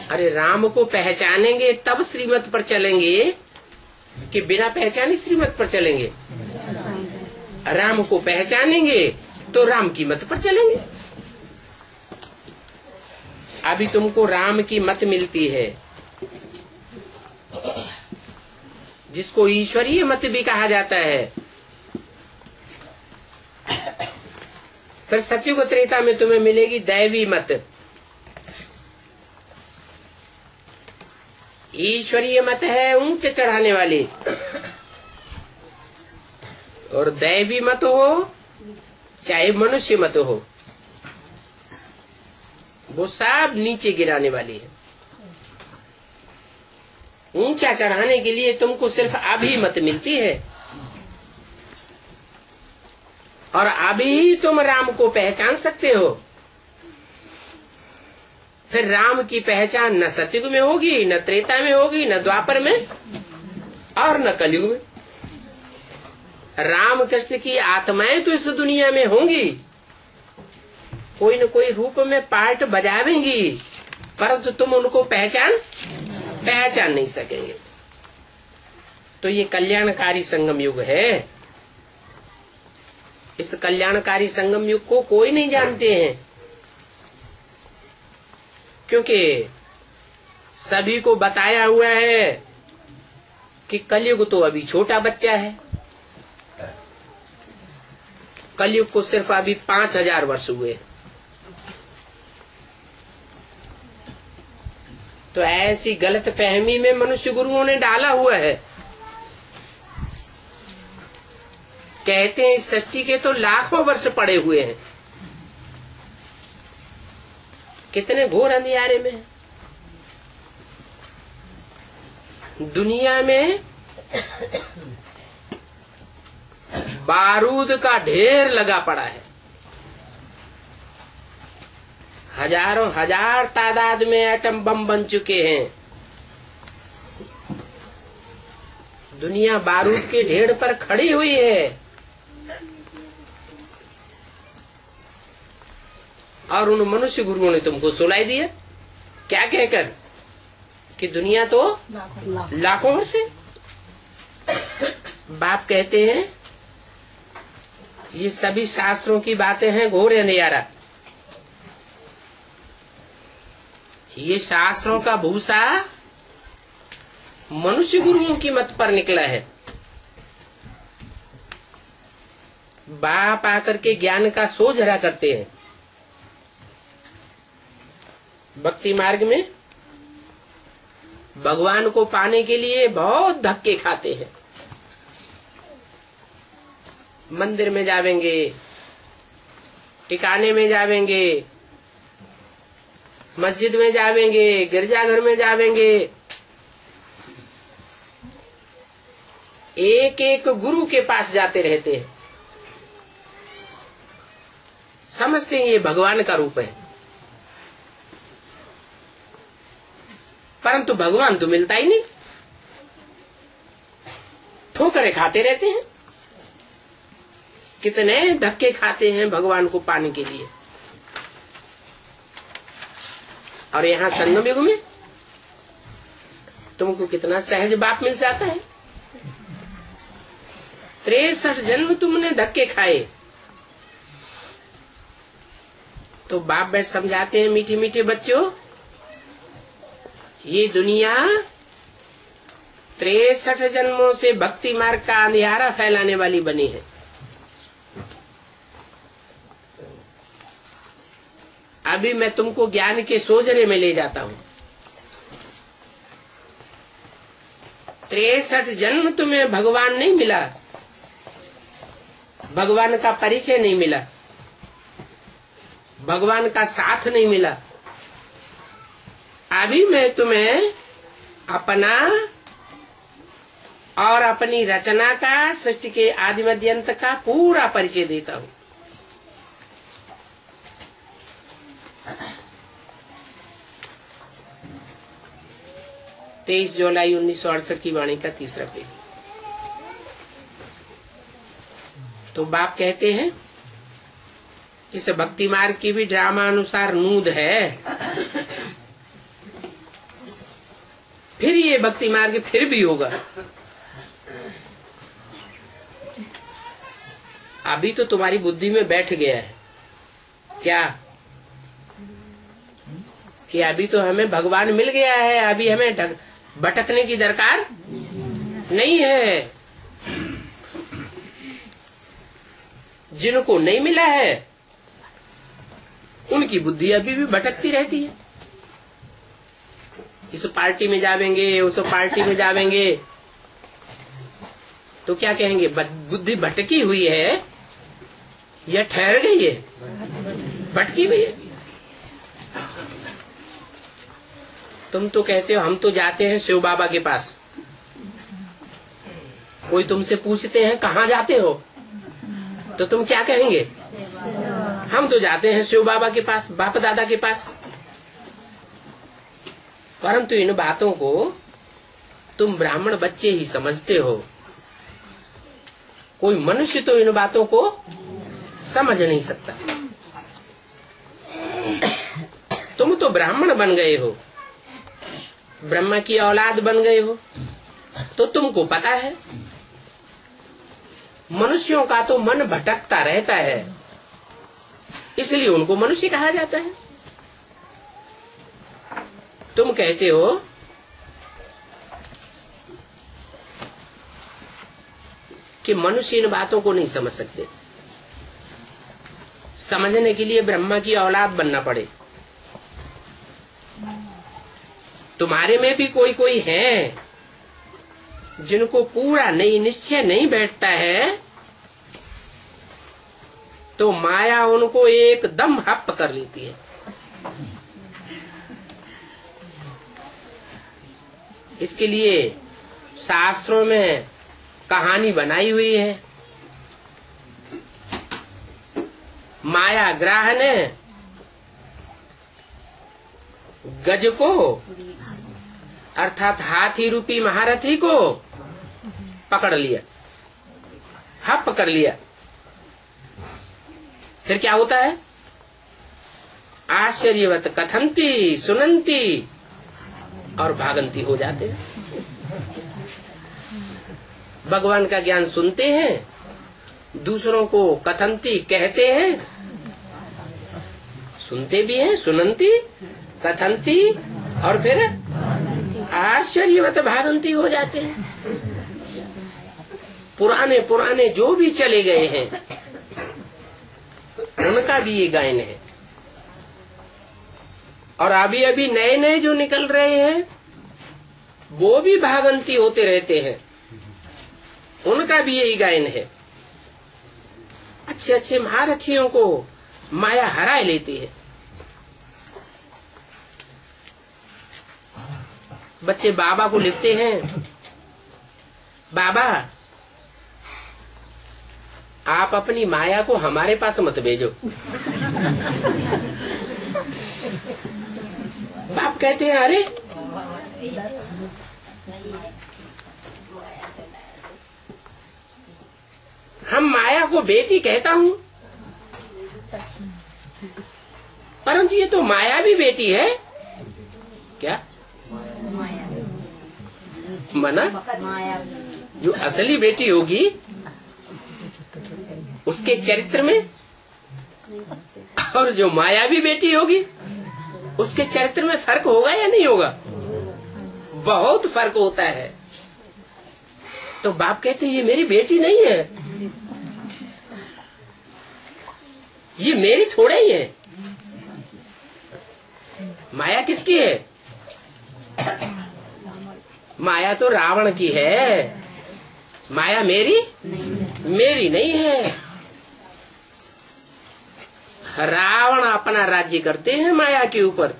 अरे राम को पहचानेंगे तब श्रीमत पर चलेंगे कि बिना पहचाने श्रीमत पर चलेंगे? राम को पहचानेंगे तो राम की मत पर चलेंगे। अभी तुमको राम की मत मिलती है, जिसको ईश्वरीय मत भी कहा जाता है। फिर सत्युग त्रेता में तुम्हें मिलेगी दैवी मत। ईश्वरीय मत है ऊंच चढ़ाने वाली, और दैवी मत हो चाहे मनुष्य मत हो, वो सब नीचे गिराने वाली है। ऊंचा चढ़ाने के लिए तुमको सिर्फ अभी मत मिलती है, और अभी तुम राम को पहचान सकते हो। फिर राम की पहचान न सतयुग में होगी, न त्रेता में होगी, न द्वापर में, और न कलयुग में। राम कृष्ण की आत्माएं तो इस दुनिया में होंगी, कोई न कोई रूप में पार्ट बजावेंगी, परंतु तुम उनको पहचान नहीं सकेंगे। तो ये कल्याणकारी संगम युग है। इस कल्याणकारी संगम युग को कोई नहीं जानते हैं, क्योंकि सभी को बताया हुआ है कि कलयुग तो अभी छोटा बच्चा है। कलयुग को सिर्फ अभी 5000 वर्ष हुए। तो ऐसी गलत फहमी में मनुष्य गुरुओं ने डाला हुआ है। कहते हैं सृष्टि के तो लाखों वर्ष पड़े हुए हैं। कितने घोर अंधियारे में है। दुनिया में बारूद का ढेर लगा पड़ा है। हजारों हजार तादाद में एटम बम बन चुके हैं। दुनिया बारूद के ढेर पर खड़ी हुई है, और उन मनुष्य गुरुओं ने तुमको सुनाई दिया क्या कहकर कि दुनिया तो लाखों वर्ष है। बाप कहते हैं ये सभी शास्त्रों की बातें हैं, घोर अंधियारा। ये शास्त्रों का भूसा मनुष्य गुरुओं की मत पर निकला है। बाप आकर के ज्ञान का सोझरा करते हैं। भक्ति मार्ग में भगवान को पाने के लिए बहुत धक्के खाते हैं। मंदिर में जावेंगे, टिकाने में जावेंगे, मस्जिद में जावेंगे, गिरजाघर में जावेंगे, एक एक गुरु के पास जाते रहते हैं। समझते हैं ये भगवान का रूप है, परंतु भगवान तो मिलता ही नहीं। ठोकरें खाते रहते हैं। कितने धक्के खाते हैं भगवान को पाने के लिए। और यहाँ संगम युग में तुमको कितना सहज बाप मिल जाता है। 63 जन्म तुमने धक्के खाए, तो बाप बैठ समझाते हैं, मीठे मीठे बच्चों, ये दुनिया 63 जन्मों से भक्ति मार्ग का अंधियारा फैलाने वाली बनी है। अभी मैं तुमको ज्ञान के सोजरे में ले जाता हूँ। 63 जन्म तुम्हें भगवान नहीं मिला, भगवान का परिचय नहीं मिला, भगवान का साथ नहीं मिला। अभी मैं तुम्हें अपना और अपनी रचना का, सृष्टि के आदि मध्य अंत का पूरा परिचय देता हूँ। तेईस जुलाई 1968 की वाणी का 3रा पेज। तो बाप कहते हैं इस भक्ति मार्ग की भी ड्रामा अनुसार नूद है। फिर ये भक्ति मार्ग फिर भी होगा। अभी तो तुम्हारी बुद्धि में बैठ गया है क्या कि अभी तो हमें भगवान मिल गया है, अभी हमें भटकने की दरकार नहीं है। जिनको नहीं मिला है उनकी बुद्धि अभी भी भटकती रहती है। इस पार्टी में जावेंगे, उस पार्टी में जावेंगे, तो क्या कहेंगे, बुद्धि भटकी हुई है या ठहर गई है? भटकी हुई है। तुम तो कहते हो हम तो जाते हैं शिव बाबा के पास। कोई तुमसे पूछते हैं कहाँ जाते हो, तो तुम क्या कहेंगे? हम तो जाते हैं शिव बाबा के पास, बाप दादा के पास। परंतु इन बातों को तुम ब्राह्मण बच्चे ही समझते हो। कोई मनुष्य तो इन बातों को समझ नहीं सकता। तुम तो ब्राह्मण बन गए हो, ब्रह्मा की औलाद बन गए हो, तो तुमको पता है। मनुष्यों का तो मन भटकता रहता है, इसलिए उनको मनुष्य कहा जाता है। तुम कहते हो कि मनुष्य इन बातों को नहीं समझ सकते। समझने के लिए ब्रह्मा की औलाद बनना पड़े। तुम्हारे में भी कोई कोई है जिनको पूरा नहीं निश्चय नहीं बैठता है, तो माया उनको एकदम हप कर लेती है। इसके लिए शास्त्रों में कहानी बनाई हुई है। माया ग्राह ने गज को अर्थात हाथी रूपी महारथी को पकड़ लिया, हप कर लिया। फिर क्या होता है? आश्चर्यवत कथंती सुनंती और भागंती हो जाते हैं। भगवान का ज्ञान सुनते हैं दूसरों को कथंती कहते हैं, सुनते भी हैं, सुनंती कथंती, और फिर आश्चर्यवत भागंती हो जाते हैं। पुराने पुराने जो भी चले गए हैं उनका भी ये गायन है, और अभी अभी नए नए जो निकल रहे हैं वो भी भागंती होते रहते हैं, उनका भी यही गायन है। अच्छे अच्छे महारथियों को माया हरा लेती है। बच्चे बाबा को लिखते हैं, बाबा आप अपनी माया को हमारे पास मत भेजो। बाप कहते हैं, अरे हम माया को बेटी कहता हूँ, परंतु ये तो माया भी बेटी है क्या? मना जो असली बेटी होगी उसके चरित्र में, और जो मायावी बेटी होगी उसके चरित्र में फर्क होगा या नहीं होगा? बहुत फर्क होता है। तो बाप कहते हैं ये मेरी बेटी नहीं है, ये मेरी थोड़ा ही है। माया किसकी है? माया तो रावण की है, माया मेरी नहीं है। रावण अपना राज्य करते हैं माया के ऊपर।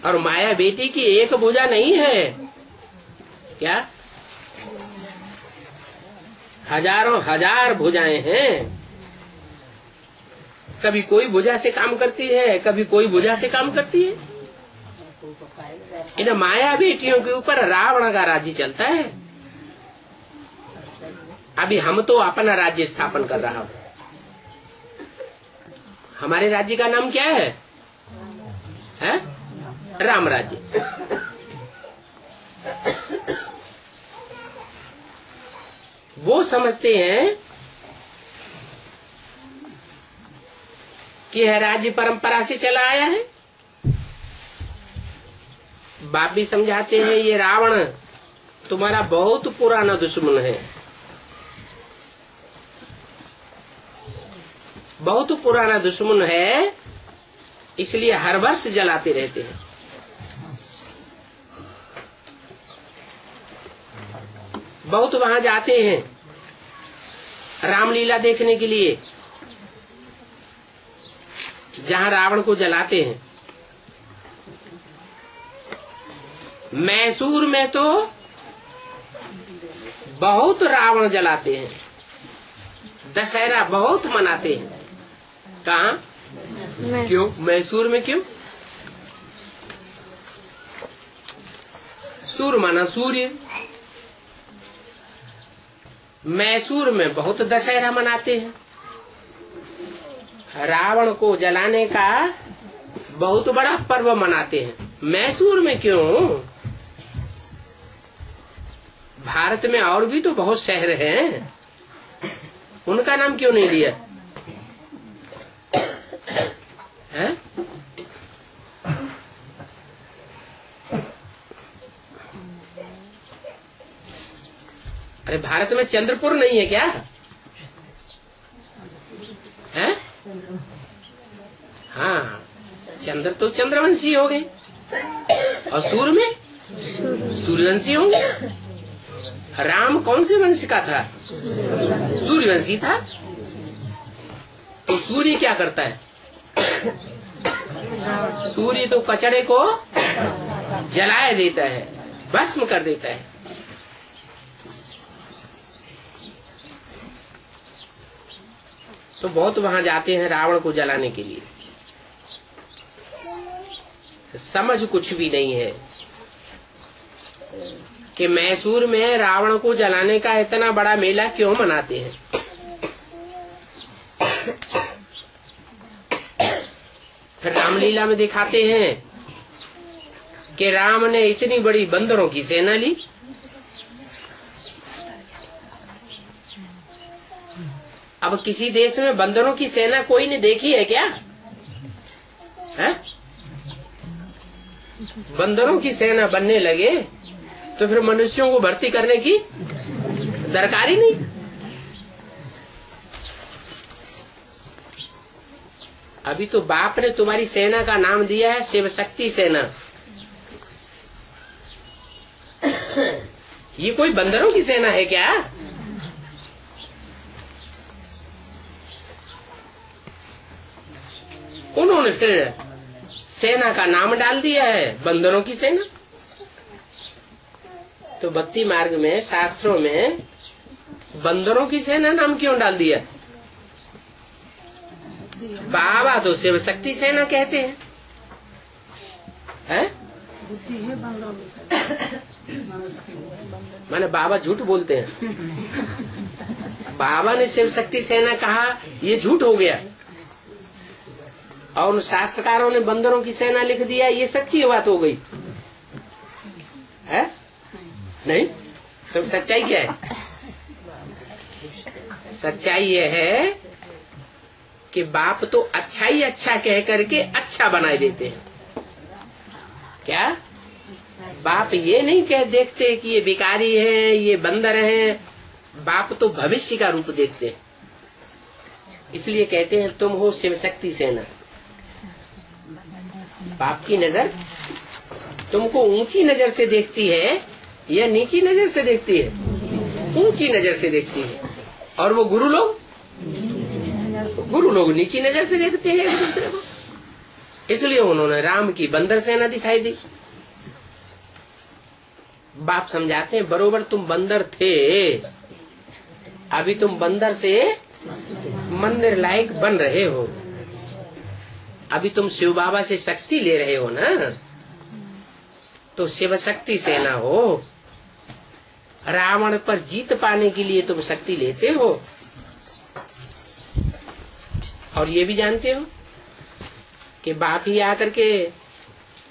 और माया बेटी की एक भुजा नहीं है क्या? हजारों हजार भुजाएं हैं। कभी कोई भुजा से काम करती है, कभी कोई भुजा से काम करती है। इन माया बेटियों के ऊपर रावण का राज्य चलता है। अभी हम तो अपना राज्य स्थापन कर रहा हूं। हमारे राज्य का नाम क्या है? राम राज्य। वो समझते हैं कि यह राज्य परंपरा से चला आया है। बाप भी समझाते हैं ये रावण तुम्हारा बहुत पुराना दुश्मन है, बहुत पुराना दुश्मन है, इसलिए हर वर्ष जलाते रहते हैं। बहुत वहां जाते हैं रामलीला देखने के लिए, जहां रावण को जलाते हैं। मैसूर में तो बहुत रावण जलाते हैं, दशहरा बहुत मनाते हैं। कहाँ? क्यों? मैसूर में क्यों? सूर माना सूर्य। मैसूर में बहुत दशहरा मनाते हैं। रावण को जलाने का बहुत बड़ा पर्व मनाते हैं। मैसूर में क्यों? भारत में और भी तो बहुत शहर हैं, उनका नाम क्यों नहीं लिया है? अरे भारत में चंद्रपुर नहीं है क्या? है? हाँ, चंद्र तो चंद्रवंशी हो गए, और सूर्य में सूर्यवंशी होंगे। राम कौन से वंश का था? सूर्यवंशी था। तो सूर्य क्या करता है? सूर्य तो कचड़े को जलाए देता है, भस्म कर देता है। तो बहुत वहां जाते हैं रावण को जलाने के लिए। समझ कुछ भी नहीं है कि मैसूर में रावण को जलाने का इतना बड़ा मेला क्यों मनाते हैं। फिर रामलीला में दिखाते हैं कि राम ने इतनी बड़ी बंदरों की सेना ली। अब किसी देश में बंदरों की सेना कोई ने देखी है क्या? है? बंदरों की सेना बनने लगे तो फिर मनुष्यों को भर्ती करने की दरकार ही नहीं। अभी तो बाप ने तुम्हारी सेना का नाम दिया है शिव शक्ति सेना। ये कोई बंदरों की सेना है क्या? उन्होंने फिर सेना का नाम डाल दिया है बंदरों की सेना। तो भक्ति मार्ग में शास्त्रों में बंदरों की सेना नाम क्यों डाल दिया? बाबा तो शिव शक्ति सेना कहते हैं, है? माने बाबा झूठ बोलते हैं। बाबा ने शिव शक्ति सेना कहा, ये झूठ हो गया। और उन शास्त्रकारों ने बंदरों की सेना लिख दिया, ये सच्ची बात हो गई है? नहीं, तो सच्चाई क्या है? सच्चाई ये है कि बाप तो अच्छा ही अच्छा कह करके अच्छा बनाए देते हैं। क्या बाप ये नहीं कह देखते कि ये भिखारी है, ये बंदर है। बाप तो भविष्य का रूप देखते हैं। इसलिए कहते हैं तुम हो शिव शक्ति सेना। बाप की नजर तुमको ऊंची नजर से देखती है या नीची नजर से देखती है? ऊंची नजर से देखती है। और वो गुरु लोग नीची नजर से देखते हैं एक दूसरे को। इसलिए उन्होंने राम की बंदर सेना दिखाई दी। बाप समझाते हैं बरोबर तुम बंदर थे, अभी तुम बंदर से मंदिर लायक बन रहे हो। अभी तुम शिव बाबा से शक्ति ले रहे हो ना, तो शिव शक्ति सेना हो। रावण पर जीत पाने के लिए तुम शक्ति लेते हो। और ये भी जानते हो कि बाप ही आकर के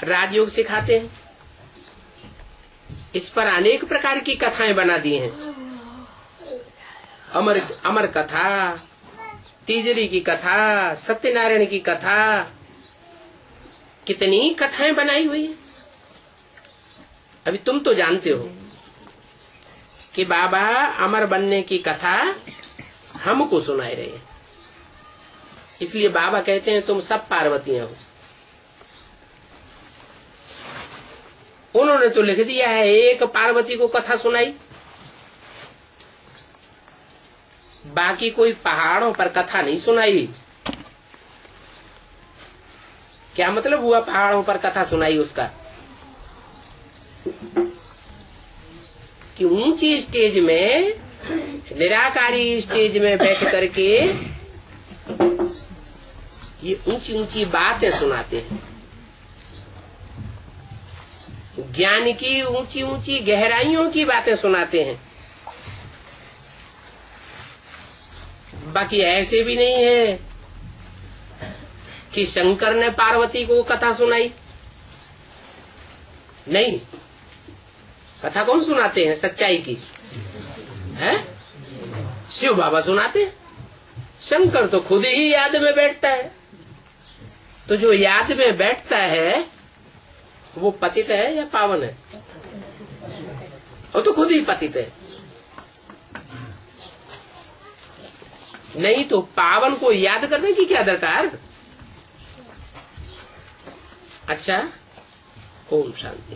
राजयोग सिखाते हैं। इस पर अनेक प्रकार की कथाएं बना दी हैं। अमर कथा, तीजरी की कथा, सत्यनारायण की कथा, कितनी कथाएं बनाई हुई है। अभी तुम तो जानते हो कि बाबा अमर बनने की कथा हमको सुनाए रहे हैं। इसलिए बाबा कहते हैं तुम सब पार्वतियां हो। उन्होंने तो लिख दिया है, एक पार्वती को कथा सुनाई, बाकी कोई पहाड़ों पर कथा नहीं सुनाई। क्या मतलब हुआ पहाड़ों पर कथा सुनाई? उसका कि ऊंची स्टेज में, निराकारी स्टेज में बैठ करके ये ऊंची ऊंची बातें सुनाते हैं। ज्ञान की ऊंची ऊंची गहराइयों की बातें सुनाते हैं। बाकी ऐसे भी नहीं है कि शंकर ने पार्वती को कथा सुनाई। नहीं, कथा कौन सुनाते हैं सच्चाई की? है शिव बाबा सुनाते हैं। शंकर तो खुद ही याद में बैठता है। तो जो याद में बैठता है वो पतित है या पावन है? वो तो खुद ही पतित है। नहीं तो पावन को याद करने की क्या दरकार? अच्छा, ओम शांति।